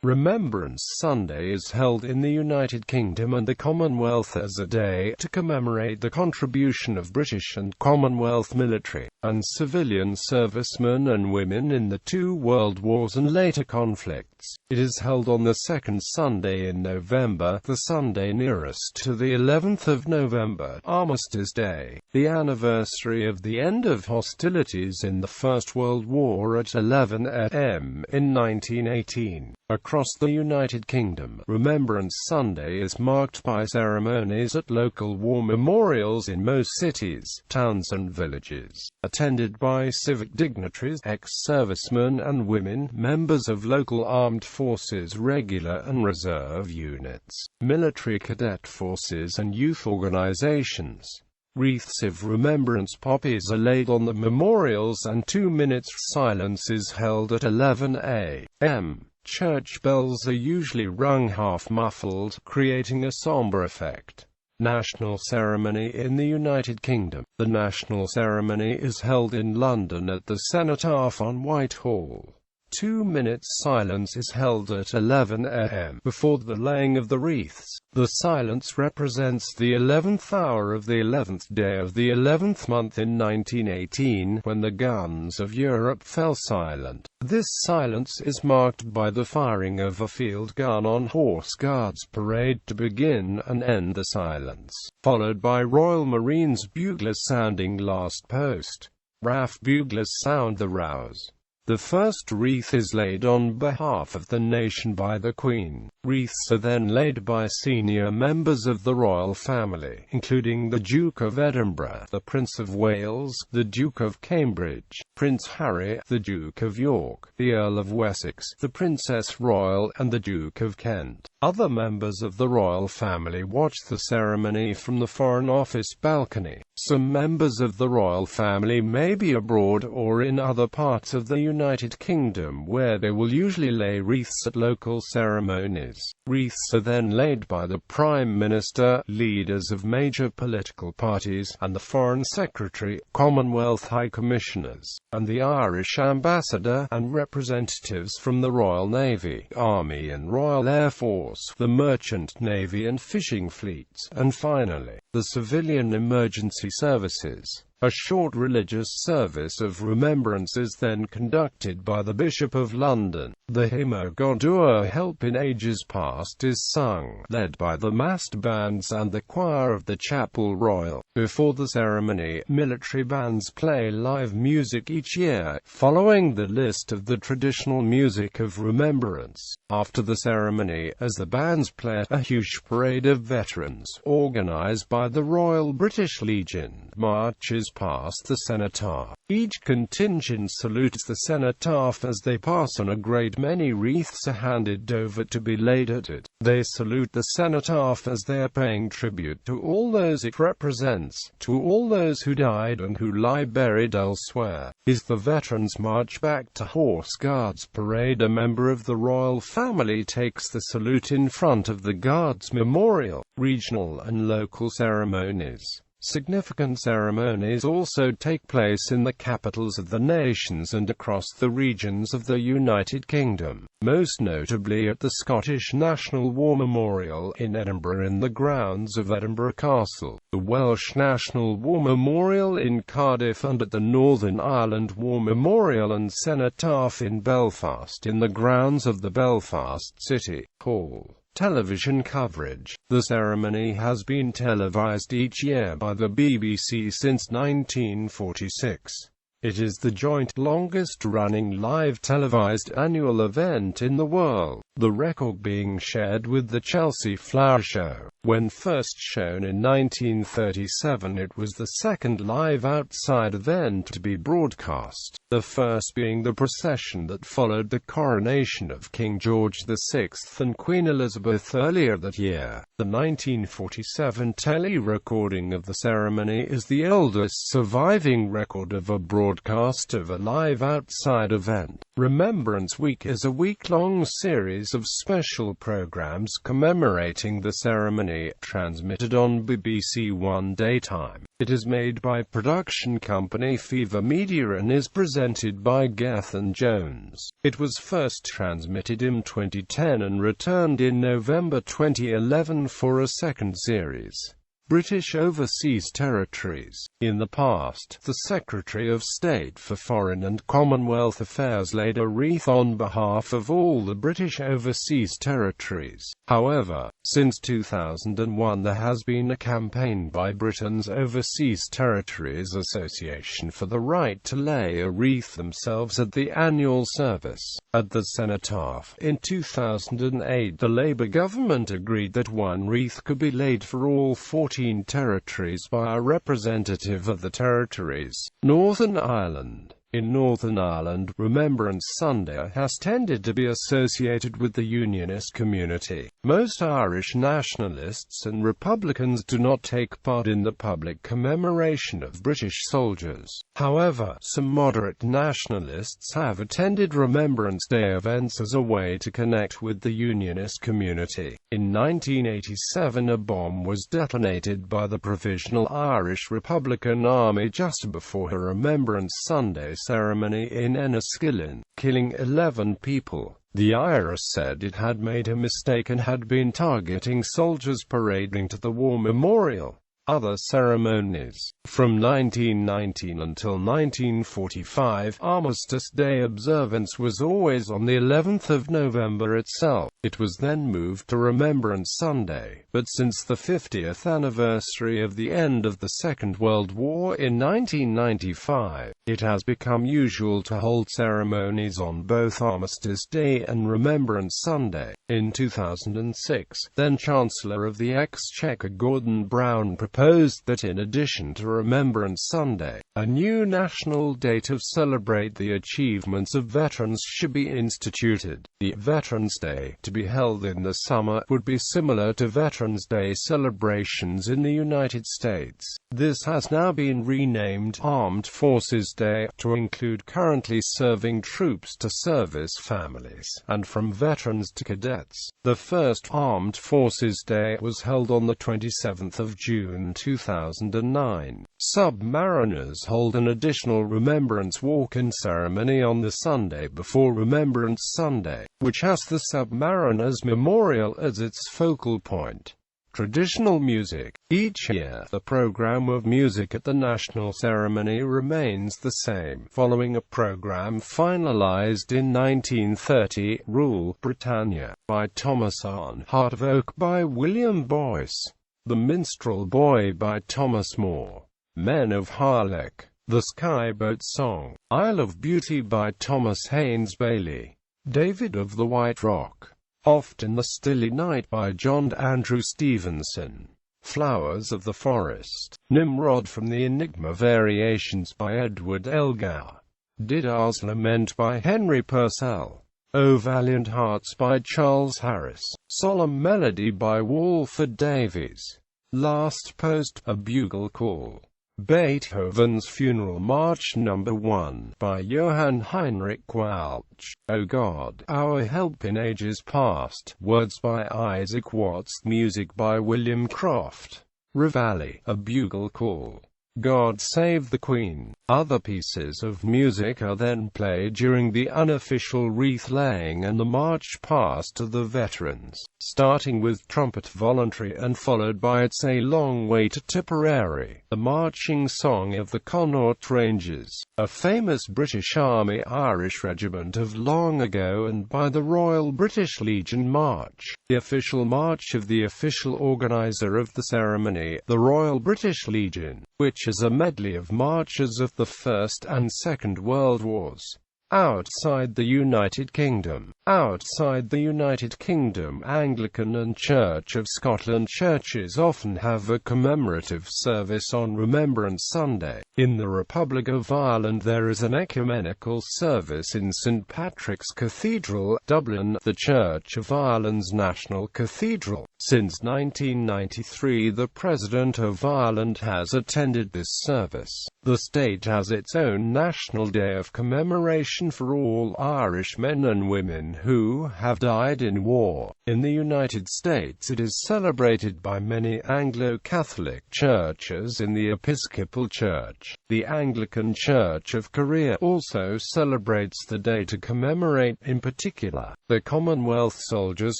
Remembrance Sunday is held in the United Kingdom and the Commonwealth as a day to commemorate the contribution of British and Commonwealth military and civilian servicemen and women in the two world wars and later conflicts. It is held on the second Sunday in November, the Sunday nearest to the 11th of November, Armistice Day, the anniversary of the end of hostilities in the First World War at 11 a.m. in 1918. Across the United Kingdom, Remembrance Sunday is marked by ceremonies at local war memorials in most cities, towns and villages, attended by civic dignitaries, ex-servicemen and women, members of local armed forces, regular and reserve units, military cadet forces and youth organizations. Wreaths of remembrance poppies are laid on the memorials and 2 minutes silence is held at 11 a.m. Church bells are usually rung half-muffled, creating a somber effect. National ceremony in the United Kingdom. The national ceremony is held in London at the Cenotaph on Whitehall. 2 minutes silence is held at 11 a.m. before the laying of the wreaths. The silence represents the 11th hour of the 11th day of the 11th month in 1918, when the guns of Europe fell silent. This silence is marked by the firing of a field gun on Horse Guards Parade to begin and end the silence, followed by Royal Marines buglers sounding last post. RAF buglers sound the rouse. The first wreath is laid on behalf of the nation by the Queen. Wreaths are then laid by senior members of the royal family, including the Duke of Edinburgh, the Prince of Wales, the Duke of Cambridge, Prince Harry, the Duke of York, the Earl of Wessex, the Princess Royal, and the Duke of Kent. Other members of the royal family watch the ceremony from the Foreign Office balcony. Some members of the royal family may be abroad or in other parts of the United Kingdom, where they will usually lay wreaths at local ceremonies. Wreaths are then laid by the Prime Minister, leaders of major political parties, and the Foreign Secretary, Commonwealth High Commissioners, and the Irish Ambassador, and representatives from the Royal Navy, Army and Royal Air Force, the Merchant Navy and fishing fleets, and finally, the civilian emergency services. A short religious service of remembrance is then conducted by the Bishop of London. The hymn O God Our Help in Ages Past is sung, led by the massed bands and the choir of the Chapel Royal. Before the ceremony, military bands play live music each year, following the list of the traditional music of remembrance. After the ceremony, as the bands play, a huge parade of veterans, organized by the Royal British Legion, marches past the cenotaph. Each contingent salutes the cenotaph as they pass, and a great many wreaths are handed over to be laid at it. They salute the cenotaph as they are paying tribute to all those it represents, to all those who died and who lie buried elsewhere. As the veterans march back to Horse Guards Parade, a member of the royal family takes the salute in front of the Guards Memorial. Regional and local ceremonies. Significant ceremonies also take place in the capitals of the nations and across the regions of the United Kingdom, most notably at the Scottish National War Memorial in Edinburgh in the grounds of Edinburgh Castle, the Welsh National War Memorial in Cardiff, and at the Northern Ireland War Memorial and Cenotaph in Belfast in the grounds of the Belfast City Hall. Television coverage. The ceremony has been televised each year by the BBC since 1946. It is the joint longest-running live televised annual event in the world, the record being shared with the Chelsea Flower Show. When first shown in 1937, it was the second live outside event to be broadcast, the first being the procession that followed the coronation of King George VI and Queen Elizabeth earlier that year. The 1947 tele-recording of the ceremony is the oldest surviving record of a broadcast of a live outside event. Remembrance Week is a week-long series of special programs commemorating the ceremony, transmitted on BBC One Daytime. It is made by production company Fever Media and is presented by Garth and Jones. It was first transmitted in 2010 and returned in November 2011 for a second series. British Overseas Territories. In the past, the Secretary of State for Foreign and Commonwealth Affairs laid a wreath on behalf of all the British Overseas Territories. However, since 2001 there has been a campaign by Britain's Overseas Territories Association for the right to lay a wreath themselves at the annual service. At the Cenotaph, in 2008, the Labour government agreed that one wreath could be laid for all 14 territories by a representative of the territories. Northern Ireland. In Northern Ireland, Remembrance Sunday has tended to be associated with the Unionist community. Most Irish nationalists and Republicans do not take part in the public commemoration of British soldiers. However, some moderate nationalists have attended Remembrance Day events as a way to connect with the Unionist community. In 1987, a bomb was detonated by the Provisional Irish Republican Army just before a Remembrance Sunday ceremony in Enniskillen, killing 11 people. The IRA said it had made a mistake and had been targeting soldiers parading to the war memorial. Other ceremonies. From 1919 until 1945, Armistice Day observance was always on the 11th of November itself. It was then moved to Remembrance Sunday, but since the 50th anniversary of the end of the Second World War in 1995, it has become usual to hold ceremonies on both Armistice Day and Remembrance Sunday. In 2006, then Chancellor of the Exchequer Gordon Brown proposed that in addition to Remembrance Sunday, a new national day to celebrate the achievements of veterans should be instituted. The Veterans Day, to be held in the summer, would be similar to Veterans Day celebrations in the United States. This has now been renamed Armed Forces Day to include currently serving troops to service families, and from veterans to cadets. The first Armed Forces Day was held on the 27th of June 2009. Submariners hold an additional Remembrance Walk-in ceremony on the Sunday before Remembrance Sunday, which has the Submariners Memorial as its focal point. Traditional music. Each year, the program of music at the national ceremony remains the same, following a program finalized in 1930, Rule Britannia, by Thomas Arne, Heart of Oak by William Boyce, The Minstrel Boy by Thomas Moore, Men of Harlech, The Skyboat Song, Isle of Beauty by Thomas Haynes Bailey, David of the White Rock, Oft in the Stilly Night by John Andrew Stevenson, Flowers of the Forest, Nimrod from the Enigma Variations by Edward Elgar, Didar's Lament by Henry Purcell, O Valiant Hearts by Charles Harris, Solemn Melody by Walford Davies, Last Post, A Bugle Call, Beethoven's Funeral March No. 1 by Johann Heinrich Walch, O God, Our Help in Ages Past, words by Isaac Watts, music by William Croft, Reveille, A Bugle Call, God Save the Queen. Other pieces of music are then played during the unofficial wreath-laying and the march past to the veterans, starting with Trumpet Voluntary and followed by It's a Long Way to Tipperary, the marching song of the Connaught Rangers, a famous British Army Irish regiment of long ago, and by the Royal British Legion March, the official march of the official organizer of the ceremony, the Royal British Legion, which is a medley of marches of the First and Second World Wars. Outside the United Kingdom. Outside the United Kingdom, Anglican and Church of Scotland churches often have a commemorative service on Remembrance Sunday. In the Republic of Ireland there is an ecumenical service in St Patrick's Cathedral, Dublin, the Church of Ireland's national cathedral. Since 1993 the President of Ireland has attended this service. The state has its own national day of commemoration for all Irish men and women who have died in war. In the United States it is celebrated by many Anglo-Catholic churches in the Episcopal Church. The Anglican Church of Korea also celebrates the day to commemorate, in particular, the Commonwealth soldiers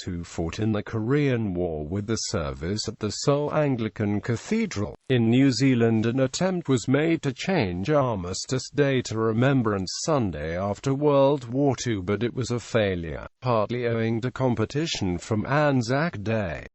who fought in the Korean War with the service at the Seoul Anglican Cathedral. In New Zealand an attempt was made to change Armistice Day to Remembrance Sunday after World War II, but it was a failure, partly owing to competition from Anzac Day.